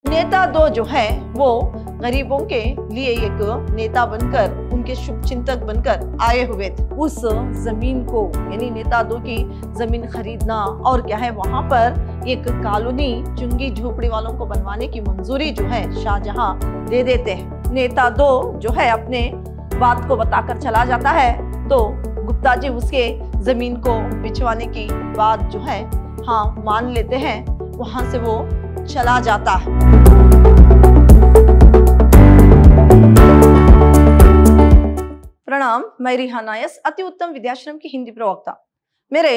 नेता दो जो है वो गरीबों के लिए एक नेता बनकर, उनके शुभ चिंतक बनकर आए हुए थे। उस जमीन को यानी नेता दो की जमीन खरीदना और क्या है वहां पर एक कॉलोनी चुंगी झोपड़ी वालों को बनवाने की मंजूरी जो है शाहजहां दे देते हैं। नेता दो जो है अपने बात को बताकर चला जाता है तो गुप्ता जी उसके जमीन को बिचवाने की बात जो है हाँ मान लेते हैं। वहां से वो चला जाता है। प्रणाम, मैं रिहा नायस, अति उत्तम विद्याश्रम की हिंदी प्रवक्ता। मेरे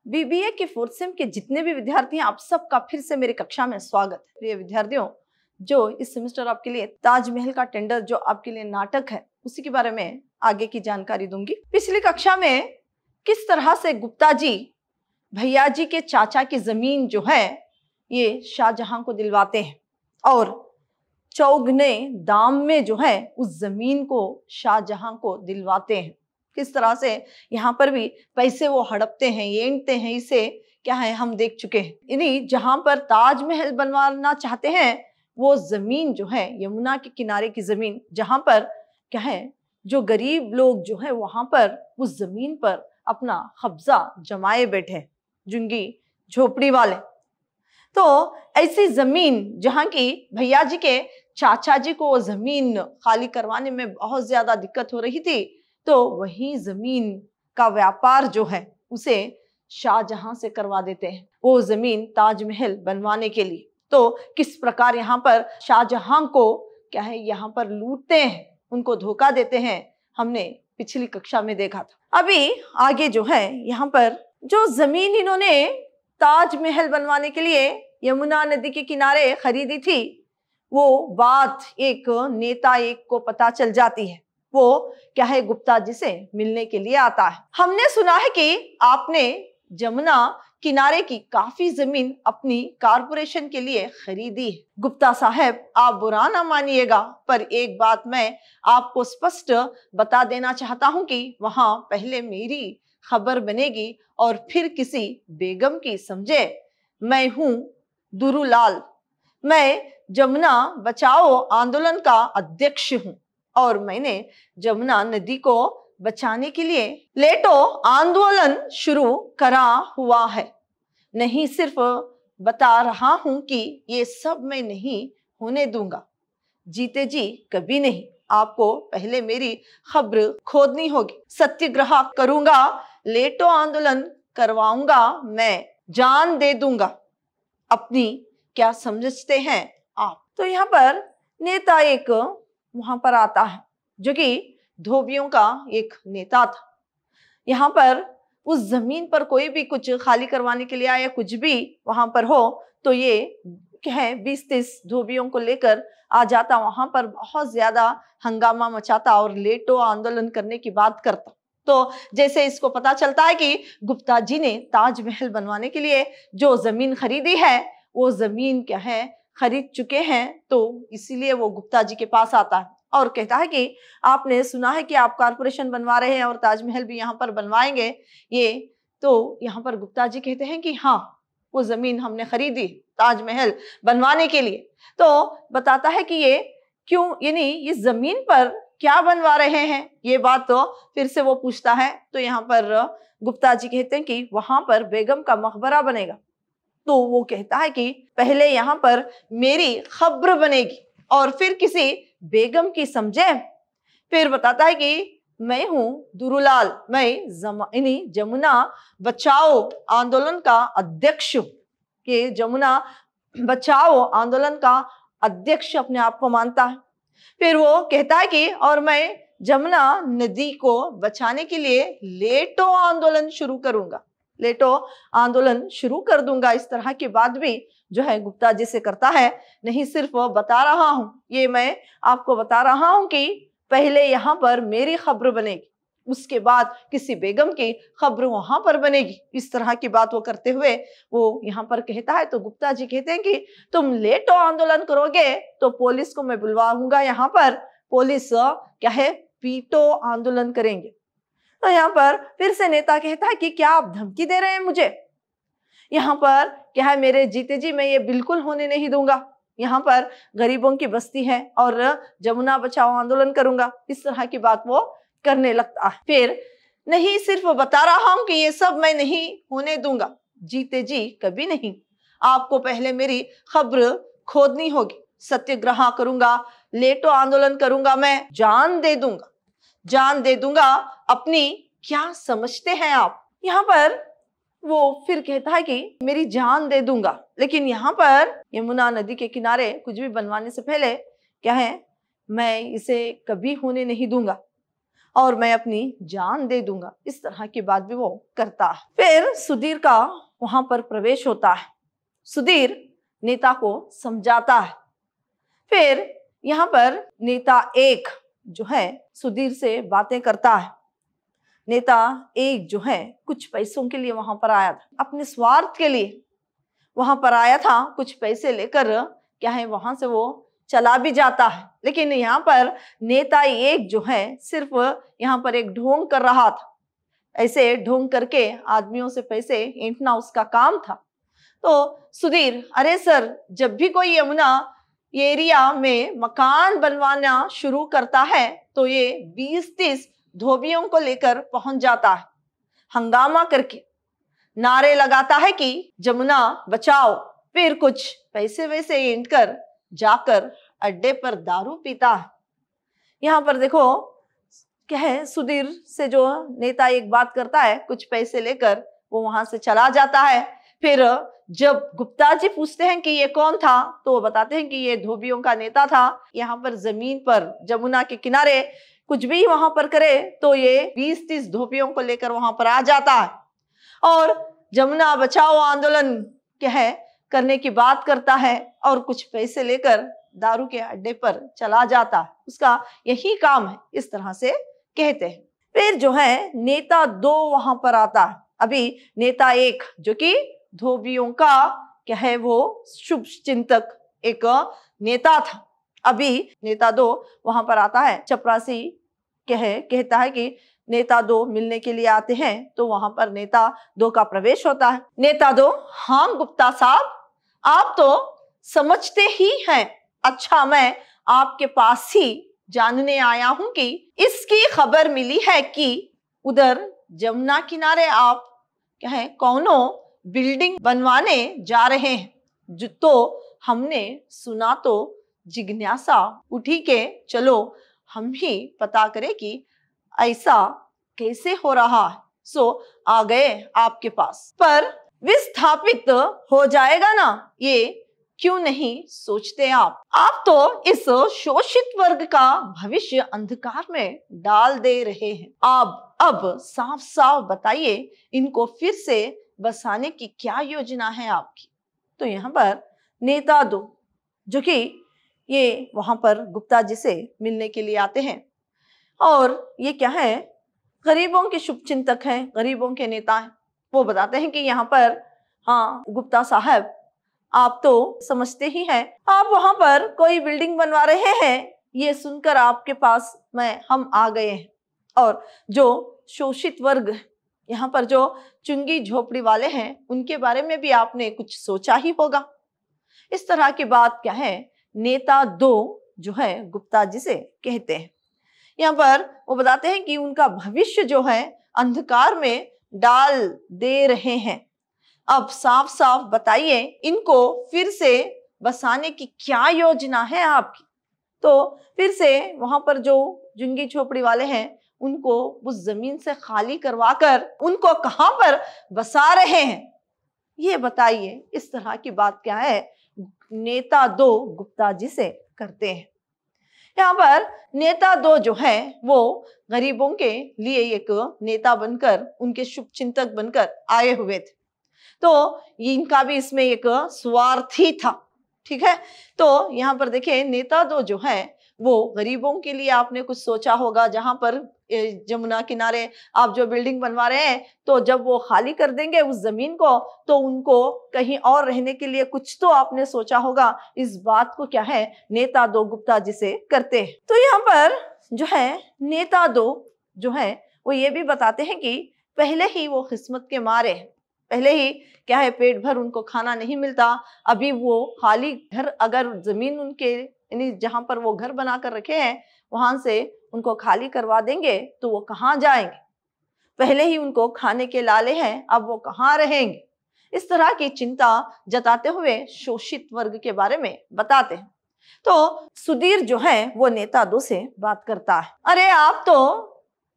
बीबीए के फोर्थ सेम के जितने भी विद्यार्थी हैं, आप सबका फिर से मेरी कक्षा में स्वागत है। प्रिय विद्यार्थियों, जो इस सेमेस्टर आपके लिए ताजमहल का टेंडर जो आपके लिए नाटक है उसी के बारे में आगे की जानकारी दूंगी। पिछली कक्षा में किस तरह से गुप्ता जी भैया जी के चाचा की जमीन जो है ये शाहजहां को दिलवाते हैं और चौगुने दाम में जो है उस जमीन को शाहजहां को दिलवाते हैं। किस तरह से यहाँ पर भी पैसे वो हड़पते हैं, येंटते हैं, इसे क्या है हम देख चुके हैं। यानी जहां पर ताजमहल बनवाना चाहते हैं वो जमीन जो है यमुना के किनारे की जमीन, जहां पर क्या है जो गरीब लोग जो है वहां पर उस जमीन पर अपना कब्जा जमाए बैठे, झुग्गी झोपड़ी वाले। तो ऐसी जमीन जहां की भैया जी के चाचा जी को जमीन खाली करवाने में बहुत ज्यादा दिक्कत हो रही थी, तो वही जमीन का व्यापार जो है उसे शाहजहां से करवा देते हैं, वो जमीन ताजमहल बनवाने के लिए। तो किस प्रकार यहाँ पर शाहजहां को क्या है यहाँ पर लूटते हैं, उनको धोखा देते हैं, हमने पिछली कक्षा में देखा था। अभी आगे जो है यहाँ पर जो जमीन इन्होंने ताजमहल बनवाने के लिए यमुना नदी के किनारे खरीदी थी, वो बात एक नेता एक को पता चल जाती है। वो क्या है गुप्ता जी से मिलने के लिए आता है। हमने सुना है कि आपने यमुना किनारे की काफी जमीन अपनी कारपोरेशन के लिए खरीदी है। गुप्ता साहब, आप बुरा ना मानिएगा, पर एक बात मैं आपको स्पष्ट बता देना चाहता हूं कि वहां पहले मेरी खबर बनेगी और फिर किसी बेगम की, समझे। मैं हूं दुरूलाल, मैं जमुना बचाओ आंदोलन का अध्यक्ष हूं और मैंने जमुना नदी को बचाने के लिए लेटो आंदोलन शुरू करा हुआ है। नहीं सिर्फ बता रहा हूं कि ये सब मैं नहीं होने दूंगा, जीते जी कभी नहीं। आपको पहले मेरी खबर खोदनी होगी, सत्याग्रह करूंगा, लेटो आंदोलन करवाऊंगा, मैं जान दे दूंगा। अपनी क्या समझते हैं आप। तो यहाँ पर नेता एक वहां पर आता है जो कि धोबियों का एक नेता था। यहाँ पर उस जमीन पर कोई भी कुछ खाली करवाने के लिए आया, कुछ भी वहां पर हो तो ये क्या है 20-30 धोबियों को लेकर आ जाता, वहां पर बहुत ज्यादा हंगामा मचाता और लेटो आंदोलन करने की बात करता। तो जैसे इसको पता चलता है कि गुप्ता जी ने ताजमहल बनवाने के लिए जो जमीन खरीदी है वो जमीन क्या है खरीद चुके हैं, तो इसीलिए वो गुप्ता जी के पास आता है और कहता है कि आपने सुना है कि आप कारपोरेशन बनवा रहे हैं और ताजमहल भी यहाँ पर बनवाएंगे ये। तो यहाँ पर गुप्ता जी कहते हैं कि हाँ, वो जमीन हमने खरीदी ताजमहल बनवाने के लिए। तो बताता है कि ये क्यों, यानी इस जमीन पर क्या बनवा रहे हैं, ये बात तो फिर से वो पूछता है। तो यहाँ पर गुप्ता जी कहते हैं कि वहां पर बेगम का मकबरा बनेगा। तो वो कहता है कि पहले यहाँ पर मेरी खबर बनेगी और फिर किसी बेगम की, समझे। फिर बताता है कि मैं हूं दुरूलाल, मैं जमुना बचाओ आंदोलन का अध्यक्ष हूं, कि जमुना बचाओ आंदोलन का अध्यक्ष अपने आप को मानता है। फिर वो कहता है कि और मैं जमुना नदी को बचाने के लिए लेटो आंदोलन शुरू करूंगा, लेटो आंदोलन शुरू कर दूंगा। इस तरह की बात भी जो है गुप्ता जी से करता है। नहीं सिर्फ बता रहा हूं, ये मैं आपको बता रहा हूं कि पहले यहाँ पर मेरी खबर बनेगी, उसके बाद किसी बेगम की खबर वहां पर बनेगी। इस तरह की बात वो करते हुए वो यहाँ पर कहता है। तो गुप्ता जी कहते हैं कि तुम लेटो आंदोलन करोगे तो पुलिस को मैं बुलवाऊंगा, यहाँ पर पुलिस क्या है पीटो आंदोलन करेंगे। तो यहाँ पर फिर से नेता कहता है कि क्या आप धमकी दे रहे हैं मुझे। यहाँ पर क्या है मेरे जीते जी मैं ये बिल्कुल होने नहीं दूंगा। यहाँ पर गरीबों की बस्ती है और जमुना बचाओ आंदोलन करूंगा, इस तरह की बात वो करने लगता है। फिर नहीं, सिर्फ बता रहा हूं कि ये सब मैं नहीं होने दूंगा, जीते जी कभी नहीं। आपको पहले मेरी खबर खोदनी होगी, सत्याग्रह करूंगा, लेटो आंदोलन करूंगा, मैं जान दे दूंगा, जान दे दूंगा अपनी, क्या समझते हैं आप। यहाँ पर वो फिर कहता है कि मेरी जान दे दूंगा, लेकिन यहाँ पर यमुना नदी के किनारे कुछ भी बनवाने से पहले क्या है, मैं इसे कभी होने नहीं दूंगा और मैं अपनी जान दे दूंगा, इस तरह की बात भी वो करता है। फिर सुधीर का वहां पर प्रवेश होता है, सुधीर नेता को समझाता है। फिर यहाँ पर नेता एक जो है सुधीर से बातें करता है। नेता एक जो है कुछ पैसों के लिए वहां पर आया था, अपने स्वार्थ के लिए वहां पर आया था, कुछ पैसे लेकर क्या है वहां से वो चला भी जाता है। लेकिन यहाँ पर नेता एक जो है सिर्फ यहाँ पर एक ढोंग कर रहा था, ऐसे ढोंग करके आदमियों से पैसे ऐंठना उसका काम था। तो सुधीर, अरे सर, जब भी कोई यमुना एरिया में मकान बनवाना शुरू करता है तो ये 20-30 धोबियों को लेकर पहुंच जाता है, हंगामा करके नारे लगाता है कि जमुना बचाओ, फिर कुछ पैसे वैसे ऐंठ कर जाकर अड्डे पर दारू पीता है। यहाँ पर देखो क्या है, सुधीर से जो नेता एक बात करता है, कुछ पैसे लेकर वो वहां से चला जाता है। फिर जब गुप्ता जी पूछते हैं कि ये कौन था, तो वो बताते हैं कि ये धोबियों का नेता था। यहाँ पर जमीन पर जमुना के किनारे कुछ भी वहां पर करे तो ये 20-30 धोबियों को लेकर वहां पर आ जाता है और जमुना बचाओ आंदोलन क्या है करने की बात करता है और कुछ पैसे लेकर दारू के अड्डे पर चला जाता है। उसका यही काम है, इस तरह से कहते हैं। फिर जो है नेता 2 वहां पर आता है। अभी नेता 1 जो कि धोबियों का क्या है वो शुभ चिंतक एक नेता था, अभी नेता 2 वहां पर आता है। चपरासी कहता है कि नेता 2 मिलने के लिए आते हैं, तो वहां पर नेता 2 का प्रवेश होता है। नेता 2, हाँ गुप्ता साहब, आप तो समझते ही हैं। अच्छा, मैं आपके पास ही जानने आया हूं कि इसकी खबर मिली है कि उधर जमुना किनारे आप क्या है कौनो बिल्डिंग बनवाने जा रहे हैं, जो तो हमने सुना, तो जिज्ञासा उठी के चलो हम ही पता करें कि ऐसा कैसे हो रहा है। सो आ गए आपके पास, पर विस्थापित हो जाएगा ना, ये क्यों नहीं सोचते आप तो इस शोषित वर्ग का भविष्य अंधकार में डाल दे रहे हैं। अब साफ साफ बताइए, इनको फिर से बसाने की क्या योजना है आपकी। तो यहाँ पर नेता 2 जो कि ये वहां पर गुप्ता जी से मिलने के लिए आते हैं और ये क्या है गरीबों के शुभचिंतक हैं, गरीबों के नेता हैं। वो बताते हैं कि यहाँ पर हाँ गुप्ता साहब, आप तो समझते ही हैं, आप वहां पर कोई बिल्डिंग बनवा रहे हैं, ये सुनकर आपके पास हम आ गए हैं। और जो शोषित वर्ग यहाँ पर जो चुंगी झोपड़ी वाले हैं, उनके बारे में भी आपने कुछ सोचा ही होगा। इस तरह की बात क्या है नेता 2 जो है गुप्ता जी से कहते हैं। यहाँ पर वो बताते हैं कि उनका भविष्य जो है अंधकार में डाल दे रहे हैं। अब साफ साफ बताइए, इनको फिर से बसाने की क्या योजना है आपकी। तो फिर से वहां पर जो झुग्गी झोपड़ी वाले हैं, उनको उस जमीन से खाली करवाकर उनको कहां पर बसा रहे हैं, ये बताइए। इस तरह की बात क्या है नेता 2 गुप्ता जी से करते हैं। यहाँ पर नेता 2 जो है वो गरीबों के लिए एक नेता बनकर, उनके शुभचिंतक बनकर आए हुए थे। तो इनका भी इसमें एक स्वार्थ ही था, ठीक है। तो यहाँ पर देखिए नेता 2 जो है वो गरीबों के लिए आपने कुछ सोचा होगा। जहां पर जमुना किनारे आप जो बिल्डिंग बनवा रहे हैं, तो जब वो खाली कर देंगे उस जमीन को, तो उनको कहीं और रहने के लिए कुछ तो आपने सोचा होगा। इस बात को क्या है नेता 2 गुप्ता जी से करते हैं। तो यहाँ पर जो है नेता 2 जो है वो ये भी बताते हैं कि पहले ही वो किस्मत के मारे पहले ही क्या है पेट भर उनको खाना नहीं मिलता, अभी वो खाली घर, अगर जमीन उनके यानी जहां पर वो घर बनाकर रखे हैं वहां से उनको खाली करवा देंगे तो वो कहाँ जाएंगे, पहले ही उनको खाने के लाले हैं, अब वो कहाँ रहेंगे। इस तरह की चिंता जताते हुए शोषित वर्ग के बारे में बताते हैं। तो सुधीर जो है वो नेता 2 से बात करता है, अरे आप तो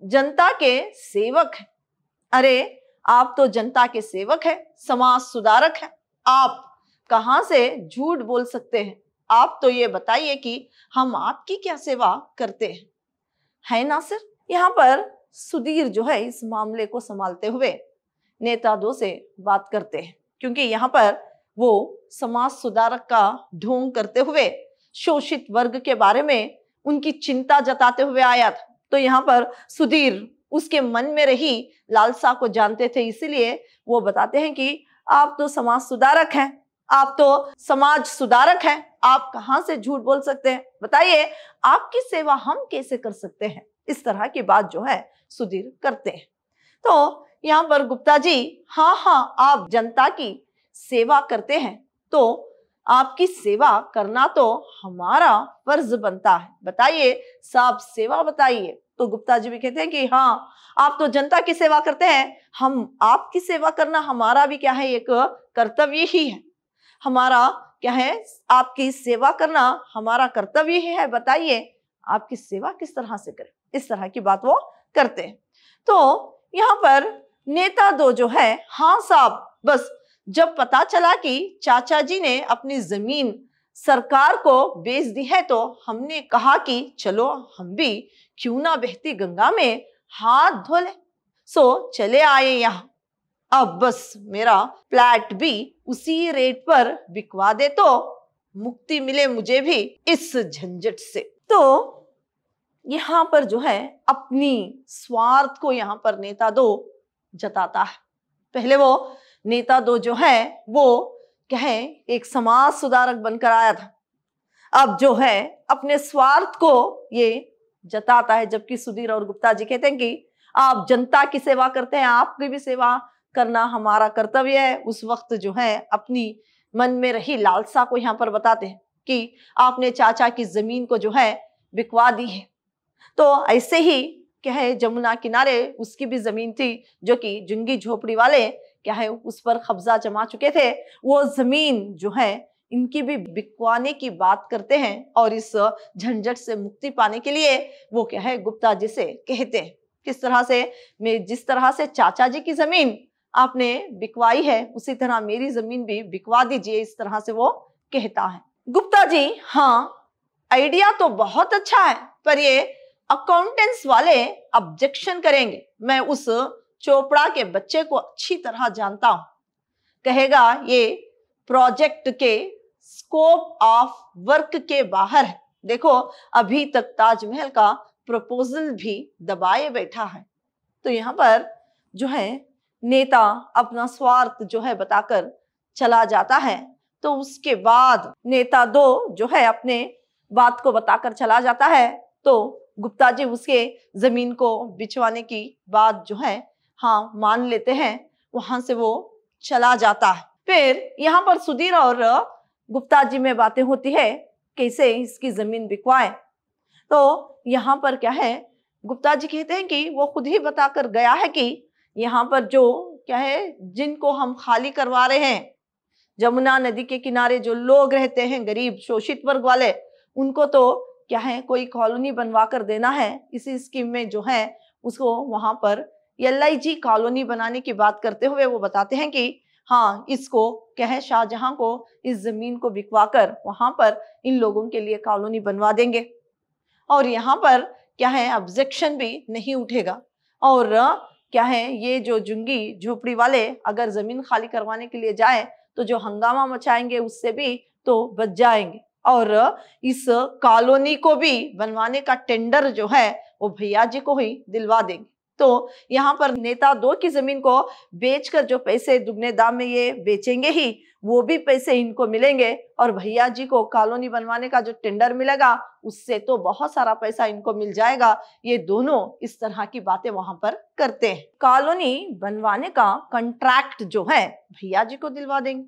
जनता के सेवक हैं, अरे आप तो जनता के सेवक हैं, समाज सुधारक हैं, आप कहाँ से झूठ बोल सकते हैं, आप तो ये बताइए कि हम आपकी क्या सेवा करते हैं, है ना सर। यहाँ पर सुधीर जो है इस मामले को संभालते हुए नेता 2 से बात करते हैं, क्योंकि यहाँ पर वो समाज सुधारक का ढोंग करते हुए शोषित वर्ग के बारे में उनकी चिंता जताते हुए आया था। तो यहाँ पर सुधीर उसके मन में रही लालसा को जानते थे, इसीलिए वो बताते हैं कि आप तो समाज सुधारक हैं, आप तो समाज सुधारक हैं, आप कहाँ से झूठ बोल सकते हैं, बताइए आपकी सेवा हम कैसे कर सकते हैं। इस तरह की बात जो है सुधीर करते हैं। तो यहाँ पर गुप्ता जी, हाँ आप जनता की सेवा करते हैं तो आपकी सेवा करना तो हमारा फर्ज बनता है, बताइए साहब सेवा बताइए। तो गुप्ता जी भी कहते हैं कि हाँ आप तो जनता की सेवा करते हैं, हम आपकी सेवा करना हमारा भी क्या है एक कर्तव्य ही है, हमारा क्या है आपकी सेवा करना हमारा कर्तव्य ही है, बताइए आपकी सेवा किस तरह से करें। इस तरह की बात वो करते हैं। तो यहाँ पर नेता 2 जो है, हाँ साहब बस जब पता चला कि चाचा जी ने अपनी जमीन सरकार को बेच दी है तो हमने कहा कि चलो हम भी क्यों ना बहती गंगा में हाथ धो ले, सो चले आए यहाँ, अब बस मेरा फ्लैट भी उसी रेट पर बिकवा दे तो मुक्ति मिले मुझे भी इस झंझट से। तो यहाँ पर जो है अपनी स्वार्थ को यहाँ पर नेता 2 जताता है। पहले वो नेता 2 जो है वो क्या है एक समाज सुधारक बनकर आया था, अब जो है अपने स्वार्थ को ये जताता है, जबकि सुधीर और गुप्ता जी कहते हैं कि आप जनता की सेवा करते हैं, आपकी भी सेवा करना हमारा कर्तव्य है। उस वक्त जो है अपनी मन में रही लालसा को यहाँ पर बताते हैं कि आपने चाचा की जमीन को जो है बिकवा दी है। तो ऐसे ही क्या है जमुना किनारे उसकी भी जमीन थी जो कि झुग्गी झोपड़ी वाले क्या है उस पर कब्जा जमा चुके थे, वो जमीन जो है इनकी भी बिकवाने की बात करते हैं और इस झंझट से मुक्ति पाने के लिए वो क्या है गुप्ता जी से कहते हैं किस तरह से मैं जिस तरह से चाचा जी की जमीन आपने बिकवाई है उसी तरह मेरी जमीन भी बिकवा दीजिए, इस तरह से वो कहता है। गुप्ता जी, हाँ आइडिया तो बहुत अच्छा है पर ये अकाउंटेंट्स वाले ऑब्जेक्शन करेंगे, मैं उस चोपड़ा के बच्चे को अच्छी तरह जानता हूं, कहेगा ये प्रोजेक्ट के स्कोप ऑफ वर्क के बाहर है, देखो अभी तक ताजमहल का प्रपोजल भी दबाए बैठा है। तो यहाँ पर जो है नेता अपना स्वार्थ जो है बताकर चला जाता है। तो उसके बाद नेता 2 जो है अपने बात को बताकर चला जाता है तो गुप्ता जी उसके जमीन को बिचवाने की बात जो है हाँ मान लेते हैं, वहां से वो चला जाता है। फिर यहाँ पर सुधीर और गुप्ता जी में बातें होती है कैसे इसकी जमीन बिकवाए। तो यहाँ पर क्या है गुप्ता जी कहते हैं कि वो खुद ही बताकर गया है कि यहाँ पर जो क्या है जिनको हम खाली करवा रहे हैं, जमुना नदी के किनारे जो लोग रहते हैं गरीब शोषित वर्ग वाले, उनको तो क्या है कोई कॉलोनी बनवा कर देना है। इसी स्कीम में जो है उसको वहां पर LIG कॉलोनी बनाने की बात करते हुए वो बताते हैं कि हाँ इसको क्या है शाहजहां को इस जमीन को बिकवा कर वहां पर इन लोगों के लिए कॉलोनी बनवा देंगे और यहाँ पर क्या है ऑब्जेक्शन भी नहीं उठेगा और क्या है ये जो झुग्गी झोपड़ी वाले अगर जमीन खाली करवाने के लिए जाए तो जो हंगामा मचाएंगे उससे भी तो बच जाएंगे और इस कॉलोनी को भी बनवाने का टेंडर जो है वो भैया जी को ही दिलवा देंगे। तो यहाँ पर नेता 2 की जमीन को बेचकर जो पैसे दुगने दाम में ये बेचेंगे ही, वो भी पैसे इनको मिलेंगे। और भैया जी को कॉलोनी बनवाने का जो टेंडर मिलेगा उससे तो बहुत सारा पैसा इनको मिल जाएगा। ये दोनों इस तरह की बातें वहां पर करते हैं। कॉलोनी बनवाने का कॉन्ट्रैक्ट जो है भैया जी को दिलवा देंगे।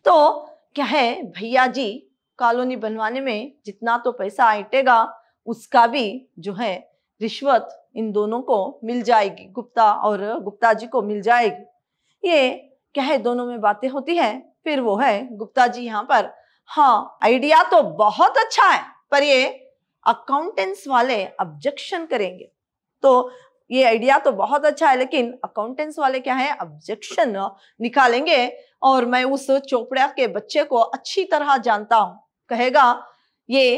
तो क्या है, भैया जी कॉलोनी बनवाने में जितना तो पैसा ऐंठेगा उसका भी जो है रिश्वत इन दोनों को मिल जाएगी, गुप्ता और गुप्ता जी को मिल जाएगी। ये क्या है, दोनों में बातें होती है। फिर वो है गुप्ता जी यहाँ पर, हाँ आइडिया तो बहुत अच्छा है पर ये अकाउंटेंट्स वाले ऑब्जेक्शन करेंगे। तो ये आइडिया तो बहुत अच्छा है लेकिन अकाउंटेंट्स वाले क्या है, ऑब्जेक्शन निकालेंगे। और मैं उस चोपड़ा के बच्चे को अच्छी तरह जानता हूं, कहेगा ये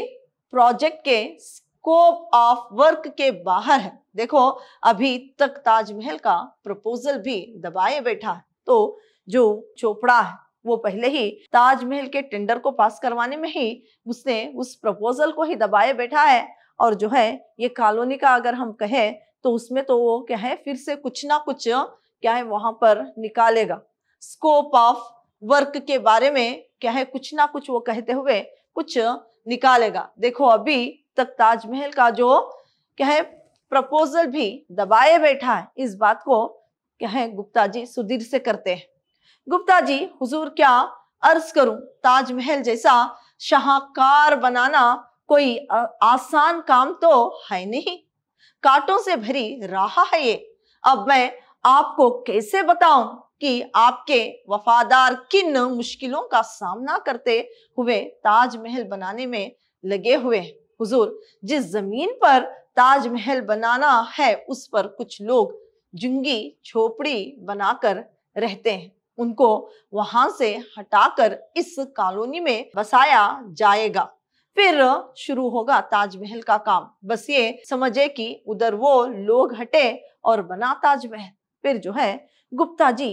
प्रोजेक्ट के स्कोप ऑफ वर्क के बाहर है। देखो अभी तक ताजमहल का प्रपोजल भी दबाए बैठा है। तो जो चोपड़ा है वो पहले ही ताजमहल के टेंडर को पास करवाने में ही उसने उस प्रपोजल को ही दबाए बैठा है। और जो है ये कॉलोनी का अगर हम कहें तो उसमें तो वो क्या है, फिर से कुछ ना कुछ क्या है वहां पर निकालेगा। स्कोप ऑफ वर्क के बारे में क्या है, कुछ ना कुछ वो कहते हुए कुछ निकालेगा। देखो अभी तक ताजमहल का जो क्या है प्रपोजल भी दबाए बैठा है। इस बात को क्या है गुप्ता जी सुधीर से करते हैं। गुप्ता जी हुजूर क्या अर्ज करूं, ताजमहल जैसा शाहकार बनाना कोई आसान काम तो है नहीं, कांटों से भरी राह है ये। अब मैं आपको कैसे बताऊं कि आपके वफादार किन मुश्किलों का सामना करते हुए ताजमहल बनाने में लगे हुए हैं। हुजूर जिस जमीन पर ताजमहल बनाना है उस पर कुछ लोग झुग्गी झोपड़ी बनाकर रहते हैं, उनको वहां से हटाकर इस कॉलोनी में बसाया जाएगा। फिर शुरू होगा ताजमहल का काम। बस ये समझे कि उधर वो लोग हटे और बना ताजमहल। फिर जो है गुप्ता जी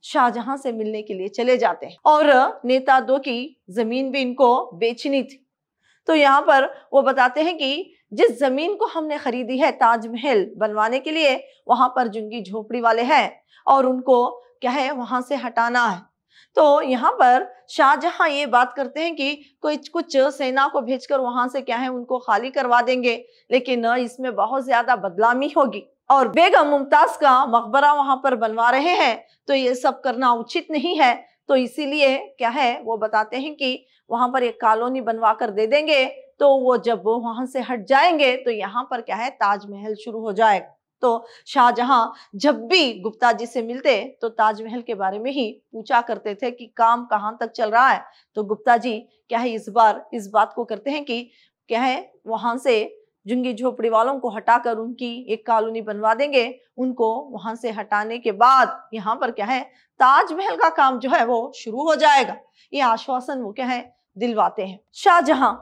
शाहजहां से मिलने के लिए चले जाते हैं और नेता 2 की जमीन भी इनको बेचनी थी। तो यहाँ पर वो बताते हैं कि जिस जमीन को हमने खरीदी है ताजमहल बनवाने के लिए, वहां पर झुग्गी झोपड़ी वाले हैं और उनको क्या है वहां से हटाना है। तो यहाँ पर शाहजहां ये बात करते हैं कि कोई कुछ सेना को भेजकर वहां से क्या है उनको खाली करवा देंगे, लेकिन इसमें बहुत ज्यादा बदनामी होगी और बेगम मुमताज का मकबरा वहां पर बनवा रहे हैं, तो ये सब करना उचित नहीं है। तो इसीलिए क्या है वो बताते हैं कि वहां पर एक कॉलोनी बनवा कर दे देंगे, तो वो जब वो वहां से हट जाएंगे तो यहाँ पर क्या है ताजमहल शुरू हो जाएगा। तो शाहजहां जब भी गुप्ता जी से मिलते तो ताजमहल के बारे में ही पूछा करते थे कि काम कहाँ तक चल रहा है। तो गुप्ता जी क्या है इस बार इस बात को करते हैं कि क्या है वहां से झुग्गी झोपड़ी वालों को हटाकर उनकी एक कॉलोनी बनवा देंगे। उनको वहां से हटाने के बाद यहाँ पर क्या है ताजमहल का काम जो है वो शुरू हो जाएगा। ये आश्वासन वो क्या है दिलवाते हैं शाहजहां।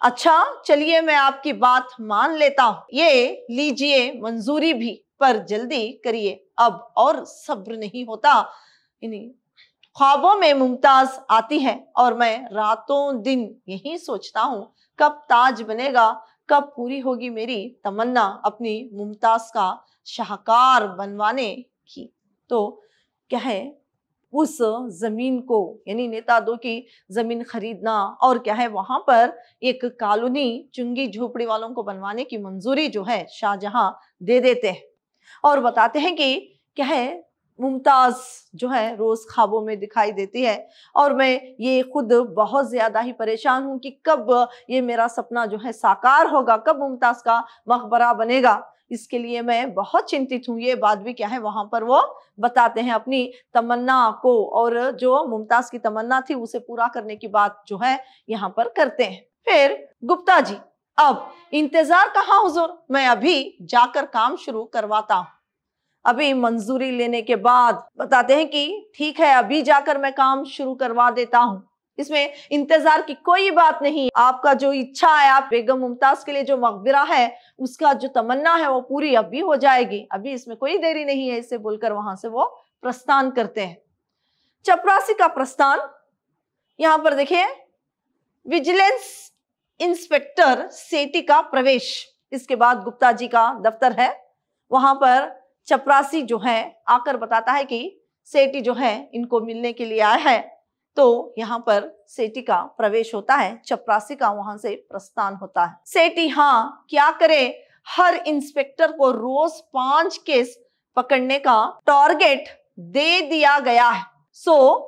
अच्छा चलिए मैं आपकी बात मान लेता हूँ, ये लीजिए मंजूरी भी, पर जल्दी करिए, अब और सब्र नहीं होता। इन्हीं ख्वाबों में मुमताज आती है और मैं रातों दिन यही सोचता हूँ कब ताज बनेगा, कब पूरी होगी मेरी तमन्ना अपनी मुमताज का शाहकार बनवाने की। तो क्या है उस जमीन को यानी नेता 2 की जमीन खरीदना और क्या है वहां पर एक कॉलोनी झुग्गी झोपड़ी वालों को बनवाने की मंजूरी जो है शाहजहां दे देते हैं और बताते हैं कि क्या है मुमताज जो है रोज ख्वाबों में दिखाई देती है और मैं ये खुद बहुत ज्यादा ही परेशान हूं कि कब ये मेरा सपना जो है साकार होगा, कब मुमताज का मकबरा बनेगा। इसके लिए मैं बहुत चिंतित हूँ। ये बात भी क्या है वहां पर वो बताते हैं अपनी तमन्ना को, और जो मुमताज की तमन्ना थी उसे पूरा करने की बात जो है यहाँ पर करते हैं। फिर गुप्ता जी अब इंतजार कहाँ हुजूर, मैं अभी जाकर काम शुरू करवाता हूँ। अभी मंजूरी लेने के बाद बताते हैं कि ठीक है अभी जाकर मैं काम शुरू करवा देता हूँ, इसमें इंतजार की कोई बात नहीं। आपका जो इच्छा है, आप बेगम मुमताज के लिए जो मकबरा है उसका जो तमन्ना है वो पूरी अभी हो जाएगी, अभी इसमें कोई देरी नहीं है, इसे बोलकर वहां से वो प्रस्थान करते हैं। चपरासी का प्रस्थान। यहाँ पर देखिए विजिलेंस इंस्पेक्टर सेठी का प्रवेश, इसके बाद गुप्ता जी का दफ्तर है वहां पर चपरासी जो है आकर बताता है कि सेठी जो है इनको मिलने के लिए आया है। तो यहाँ पर सेठी का प्रवेश होता है, चपरासी का वहां से प्रस्थान होता है। सेठी हाँ क्या करे, हर इंस्पेक्टर को रोज 5 केस पकड़ने का टारगेट दे दिया गया है, सो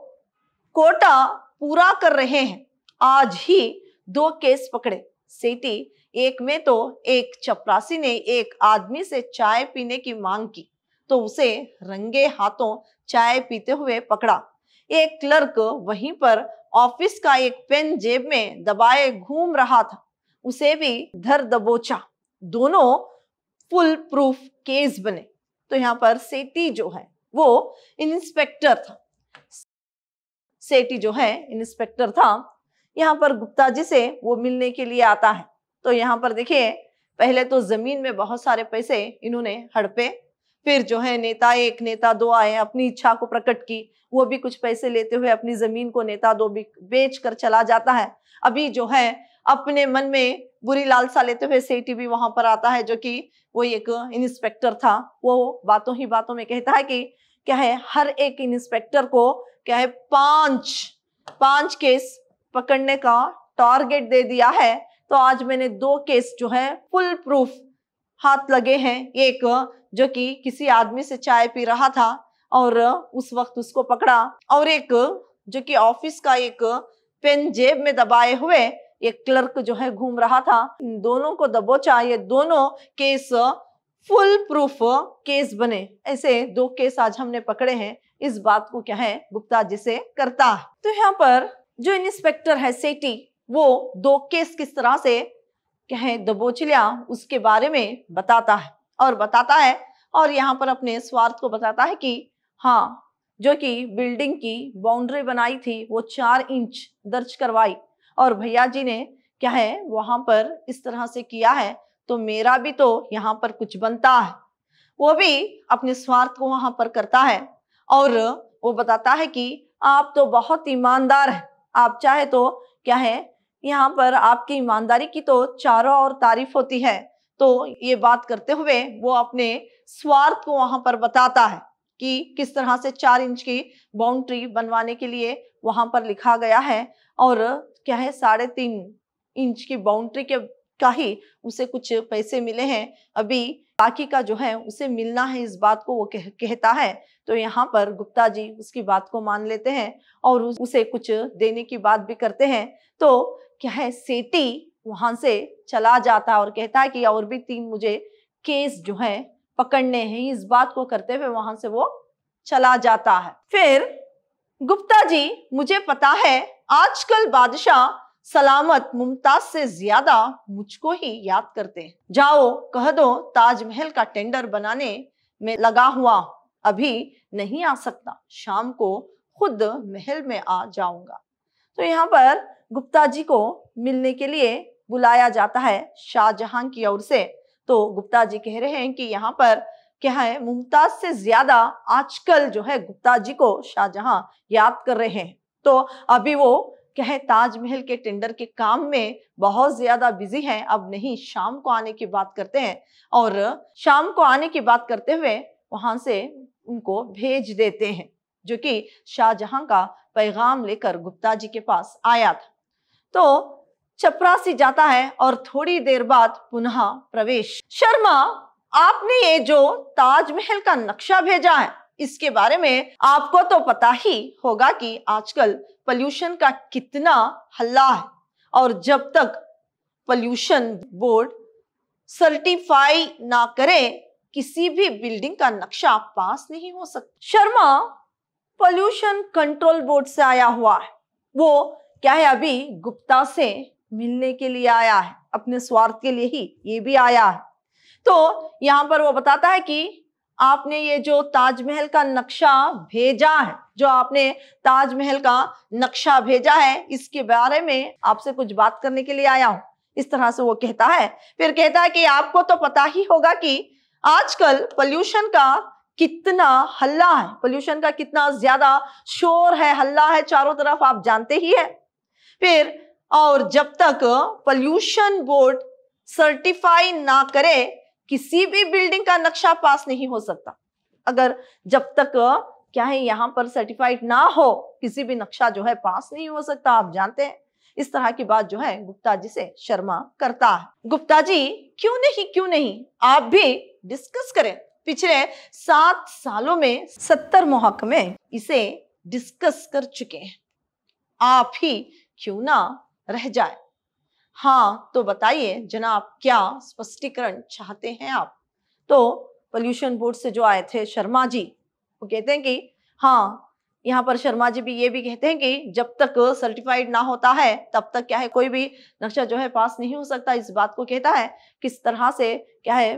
कोटा पूरा कर रहे हैं। आज ही 2 केस पकड़े सेठी। एक में तो एक चपरासी ने एक आदमी से चाय पीने की मांग की तो उसे रंगे हाथों चाय पीते हुए पकड़ा। एक क्लर्क वहीं पर ऑफिस का एक पेन जेब में दबाए घूम रहा था, उसे भी धर दबोचा। दोनों फुल प्रूफ केस बने। तो यहाँ पर सेठी जो है वो इंस्पेक्टर था। सेठी जो है इंस्पेक्टर था। यहाँ पर गुप्ता जी से वो मिलने के लिए आता है। तो यहाँ पर देखिए पहले तो जमीन में बहुत सारे पैसे इन्होंने हड़पे, फिर जो है नेता 1 नेता 2 आए, अपनी इच्छा को प्रकट की, वो भी कुछ पैसे लेते हुए अपनी जमीन को नेता 2 भी बेच कर चला जाता है। अभी जो है अपने मन में बुरी लालसा लेते हुए सेठी भी वहां पर आता है, जो कि वो एक इंस्पेक्टर था। वो बातों ही बातों में कहता है कि क्या है, हर एक इंस्पेक्टर को क्या है 5 केस पकड़ने का टारगेट दे दिया है। तो आज मैंने 2 केस जो है फुल प्रूफ हाथ लगे हैं। एक जो कि किसी आदमी से चाय पी रहा था और उस वक्त उसको पकड़ा, और एक जो कि ऑफिस का एक पेन जेब में दबाए हुए एक क्लर्क जो है घूम रहा था। इन दोनों को दबोचा। ये दोनों केस फुल प्रूफ केस बने। ऐसे 2 केस आज हमने पकड़े हैं। इस बात को क्या है गुप्ता जी से करता है। तो यहाँ पर जो इंस्पेक्टर है सेठी, वो 2 केस किस तरह से क्या है दबोच लिया उसके बारे में बताता है और यहाँ पर अपने स्वार्थ को बताता है कि हाँ जो कि बिल्डिंग की बाउंड्री बनाई थी वो 4 इंच दर्ज करवाई और भैया जी ने क्या है वहां पर इस तरह से किया है, तो मेरा भी तो यहाँ पर कुछ बनता है। वो भी अपने स्वार्थ को वहां पर करता है और वो बताता है कि आप तो बहुत ईमानदार हैं, आप चाहे तो क्या है यहाँ पर आपकी ईमानदारी की तो चारों ओर तारीफ होती है। तो ये बात करते हुए वो अपने स्वार्थ को वहां पर बताता है कि किस तरह से 4 इंच की बाउंड्री बनवाने के लिए वहां पर लिखा गया है और क्या है 3.5 इंच की बाउंड्री के का ही उसे कुछ पैसे मिले हैं, अभी बाकी का जो है उसे मिलना है, इस बात को वो कहता है। तो यहाँ पर गुप्ता जी उसकी बात को मान लेते हैं और उसे कुछ देने की बात भी करते हैं। तो क्या है सेठी वहां से चला जाता है और कहता है कि और भी 3 मुझे केस जो है पकड़ने हैं। इस बात को करते हुए वहां से वो चला जाता है। फिर गुप्ता जी, मुझे पता है आजकल बादशाह सलामत मुमताज से ज्यादा मुझको ही याद करते हैं। जाओ कह दो ताजमहल का टेंडर बनाने में लगा हुआ, अभी नहीं आ सकता, शाम को खुद महल में आ जाऊंगा। तो यहाँ पर गुप्ता जी को मिलने के लिए बुलाया जाता है शाहजहां की ओर से। तो गुप्ता जी कह रहे हैं कि यहाँ पर क्या है मुमताज से ज्यादा आजकल जो है गुप्ता जी को शाहजहां याद कर रहे हैं। तो अभी वो क्या है ताजमहल के टेंडर के काम में बहुत ज्यादा बिजी हैं, अब नहीं, शाम को आने की बात करते हैं और शाम को आने की बात करते हुए वहां से उनको भेज देते हैं, जो कि शाहजहां का पैगाम लेकर गुप्ता जी के पास आया था। तो चपरासी जाता है और थोड़ी देर बाद पुनः प्रवेश। शर्मा, आपने ये जो ताजमहल का नक्शा भेजा है इसके बारे में आपको तो पता ही होगा कि आजकल पोल्यूशन का कितना हल्ला है और जब तक पोल्यूशन बोर्ड सर्टिफाई ना करे किसी भी बिल्डिंग का नक्शा पास नहीं हो सकता। शर्मा पोल्यूशन कंट्रोल बोर्ड से आया हुआ है, वो क्या है अभी गुप्ता से मिलने के लिए आया है, अपने स्वार्थ के लिए ही ये भी आया है। तो यहाँ पर वो बताता है कि आपने ये जो ताजमहल का नक्शा भेजा है, जो आपने ताजमहल का नक्शा भेजा है, इसके बारे में आपसे कुछ बात करने के लिए आया हूं, इस तरह से वो कहता है। फिर कहता है कि आपको तो पता ही होगा कि आजकल पोल्यूशन का कितना हल्ला है, पोल्यूशन का कितना ज्यादा शोर है, हल्ला है चारों तरफ, आप जानते ही है। फिर और जब तक पोल्यूशन बोर्ड सर्टिफाई ना करे किसी भी बिल्डिंग का नक्शा पास नहीं हो सकता। अगर जब तक क्या है यहाँ पर सर्टिफाइड ना हो, किसी भी नक्शा जो है पास नहीं हो सकता। आप जानते हैं इस तरह की बात जो है गुप्ता जी से शर्मा करता है। गुप्ता जी क्यों नहीं आप भी डिस्कस करें। पिछले 7 सालों में 70 महकमे इसे डिस्कस कर चुके हैं, आप ही क्यों ना रह जाए। हाँ तो बताइए जनाब, क्या स्पष्टीकरण चाहते हैं आप। तो पोल्यूशन बोर्ड से जो आए थे शर्मा जी, वो कहते हैं कि हाँ, यहाँ पर शर्मा जी भी ये भी कहते हैं कि जब तक सर्टिफाइड ना होता है तब तक क्या है कोई भी नक्शा जो है पास नहीं हो सकता। इस बात को कहता है किस तरह से क्या है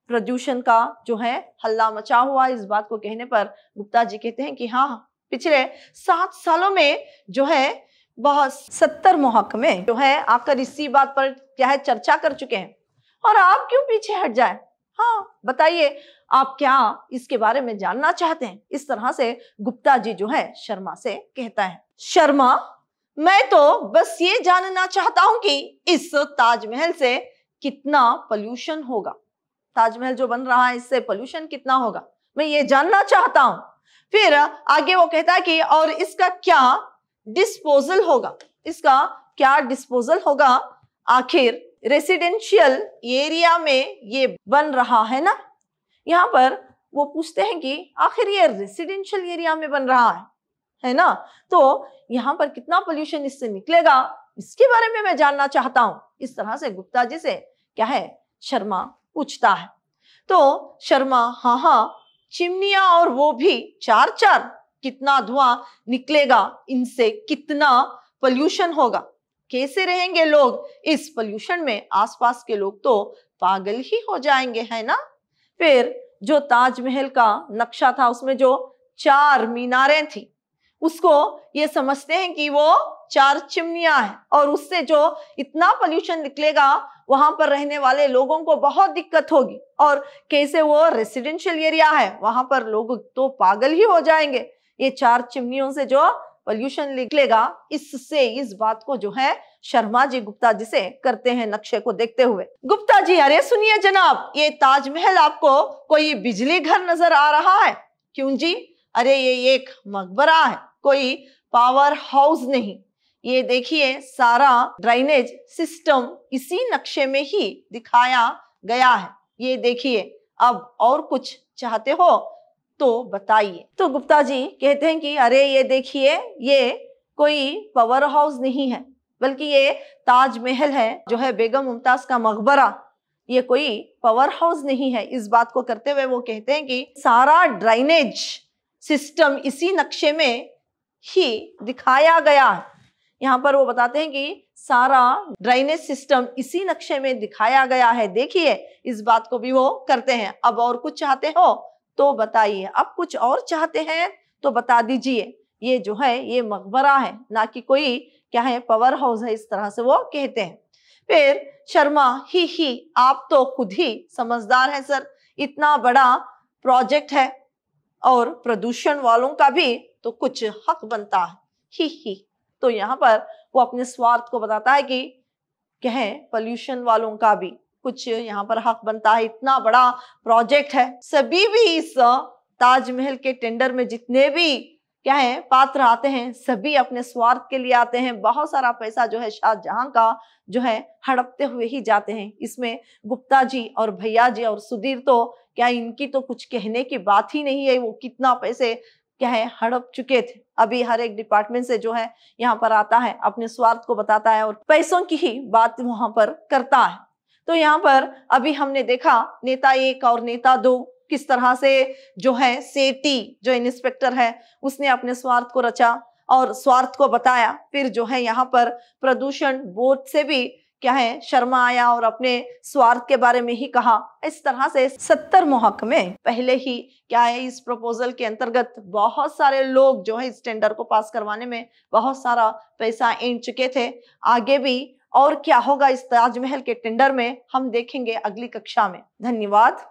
प्रदूषण का जो है हल्ला मचा हुआ। इस बात को कहने पर गुप्ता जी कहते हैं कि हाँ, पिछले 7 सालों में जो है बहुत 70 महकमे जो है आकर इसी बात पर क्या है चर्चा कर चुके हैं, और आप क्यों पीछे हट जाए। हाँ बताइए आप क्या इसके बारे में जानना चाहते हैं। इस तरह से गुप्ता जी जो है शर्मा से कहता है। शर्मा, मैं तो बस ये जानना चाहता हूं कि इस ताजमहल से कितना पोल्यूशन होगा। ताजमहल जो बन रहा है इससे पोल्यूशन कितना होगा, मैं ये जानना चाहता हूं। फिर आगे वो कहता है कि और इसका क्या डिस्पोजल होगा, इसका क्या डिस्पोजल होगा। आखिर रेसिडेंशियल एरिया में ये बन रहा है ना। यहाँ पर वो पूछते हैं कि आखिर ये रेसिडेंशियल एरिया में बन रहा है ना, तो यहाँ पर कितना पोल्यूशन इससे निकलेगा, इसके बारे में मैं जानना चाहता हूँ। इस तरह से गुप्ता जी से क्या है शर्मा पूछता है। तो शर्मा हाँ, चिमनियां और वो भी 4-4, कितना धुआं निकलेगा, इनसे कितना पोल्यूशन होगा, कैसे रहेंगे लोग इस पोल्यूशन में। आसपास के लोग तो पागल ही हो जाएंगे, है ना। फिर जो ताजमहल का नक्शा था उसमें जो 4 मीनारें थी, उसको ये समझते हैं कि वो 4 चिमनियां हैं, और उससे जो इतना पोल्यूशन निकलेगा वहां पर रहने वाले लोगों को बहुत दिक्कत होगी। और कैसे वो रेसिडेंशियल एरिया है, वहां पर लोग तो पागल ही हो जाएंगे। ये 4 चिमनियों से जो पोल्यूशन निकलेगा, इससे इस बात को जो है शर्मा जी गुप्ता जी से करते हैं नक्शे को देखते हुए। गुप्ता जी, अरे सुनिए जनाब, ये ताजमहल आपको कोई बिजली घर नजर आ रहा है। क्यों जी, अरे ये एक मकबरा है, कोई पावर हाउस नहीं। ये देखिए सारा ड्रेनेज सिस्टम इसी नक्शे में ही दिखाया गया है। ये देखिए, अब और कुछ चाहते हो तो बताइए। तो गुप्ता जी कहते हैं कि अरे ये देखिए, ये कोई पावर हाउस नहीं है, बल्कि ये ताजमहल है जो है बेगम मुमताज का मकबरा, ये कोई पावर हाउस नहीं है। इस बात को करते हुए वो कहते हैं कि सारा ड्रेनेज सिस्टम इसी नक्शे में ही दिखाया गया है। यहाँ पर वो बताते हैं कि सारा ड्रेनेज सिस्टम इसी नक्शे में दिखाया गया है। देखिए, इस बात को भी वो करते हैं। अब और कुछ चाहते हो तो बताइए, अब कुछ और चाहते हैं तो बता दीजिए। ये जो है ये मकबरा है, ना कि कोई क्या है पावर हाउस है। इस तरह से वो कहते हैं। फिर शर्मा ही, आप तो खुद ही समझदार हैं सर, इतना बड़ा प्रोजेक्ट है और प्रदूषण वालों का भी तो कुछ हक बनता है। ही तो यहाँ पर वो अपने स्वार्थ को बताता है कि क्या है पोल्यूशन वालों का भी कुछ यहाँ पर हक बनता है। इतना बड़ा प्रोजेक्ट है, सभी भी इस ताजमहल के टेंडर में जितने भी क्या है पात्र आते हैं, सभी अपने स्वार्थ के लिए आते हैं। बहुत सारा पैसा जो है शाहजहां का जो है हड़पते हुए ही जाते हैं। इसमें गुप्ता जी और भैया जी और सुधीर तो क्या इनकी तो कुछ कहने की बात ही नहीं है। वो कितना पैसे क्या है हड़प चुके थे। अभी हर एक डिपार्टमेंट से जो है यहाँ पर आता है, अपने स्वार्थ को बताता है और पैसों की ही बात वहां पर करता है। तो यहाँ पर अभी हमने देखा नेता 1 और नेता 2 किस तरह से जो है सेठी जो इंस्पेक्टर है उसने अपने स्वार्थ को रचा और स्वार्थ को बताया। फिर जो है यहाँ पर प्रदूषण बोर्ड से भी क्या है शर्मा आया और अपने स्वार्थ के बारे में ही कहा। इस तरह से 70 महकमे पहले ही क्या है इस प्रपोजल के अंतर्गत बहुत सारे लोग जो है इस टेंडर को पास करवाने में बहुत सारा पैसा ऐंठ चुके थे। आगे भी और क्या होगा इस ताजमहल के टेंडर में हम देखेंगे अगली कक्षा में। धन्यवाद।